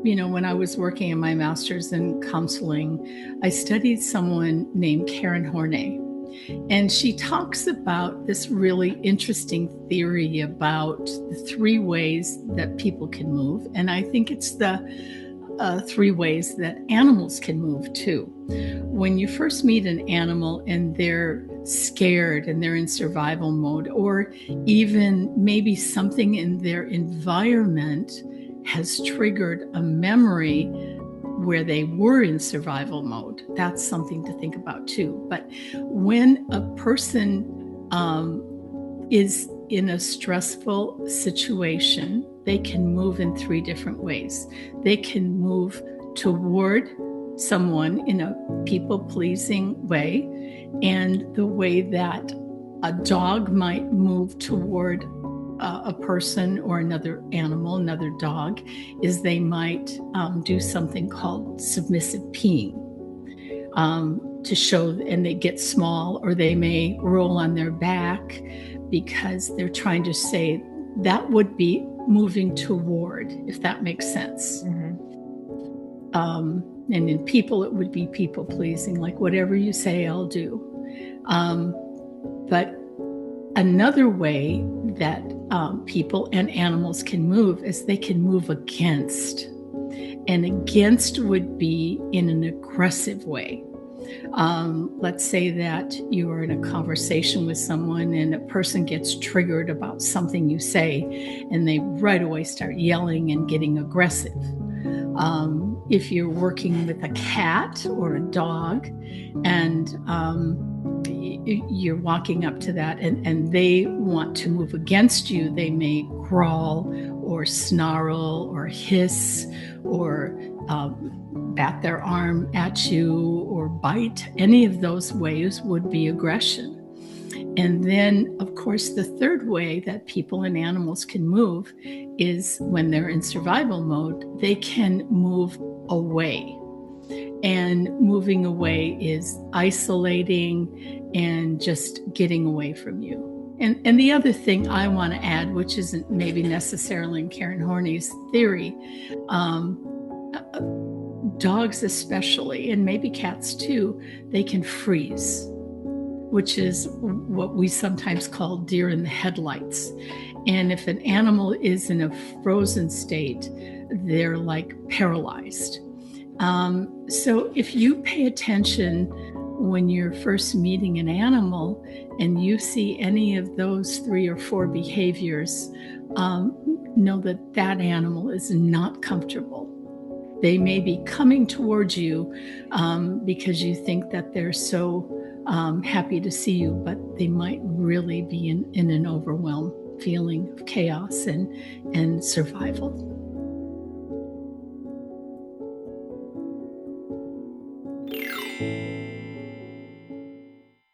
When I was working in my master's in counseling, I studied someone named Karen Horney. And she talks about this really interesting theory about the three ways that people can move. And I think it's the three ways that animals can move too. When you first meet an animal and they're scared and they're in survival mode, or even maybe something in their environment has triggered a memory where they were in survival mode, that's something to think about too. But when a person is in a stressful situation, they can move in three different ways. They can move toward someone in a people-pleasing way, and the way that a dog might move toward a person or another animal, another dog, is they might do something called submissive peeing to show, and they get small, or they may roll on their back because they're trying to say that would be moving toward, if that makes sense. And in people, it would be people pleasing, like whatever you say, I'll do. But another way that people and animals can move is they can move against. And against would be in an aggressive way. Let's say that you are in a conversation with someone and a person gets triggered about something you say, and they right away start yelling and getting aggressive. If you're working with a cat or a dog and you're walking up to that and they want to move against you, they may growl or snarl or hiss or bat their arm at you or bite. Any of those ways would be aggression. And then, of course, the third way that people and animals can move is when they're in survival mode, they can move away. And moving away is isolating and just getting away from you. And the other thing I want to add, which isn't maybe necessarily in Karen Horney's theory, dogs especially, and maybe cats too, they can freeze, which is what we sometimes call deer in the headlights. And if an animal is in a frozen state, they're like paralyzed. So if you pay attention when you're first meeting an animal and you see any of those 3 or 4 behaviors, know that that animal is not comfortable. They may be coming towards you because you think that they're so happy to see you, but they might really be in an overwhelmed feeling of chaos and survival.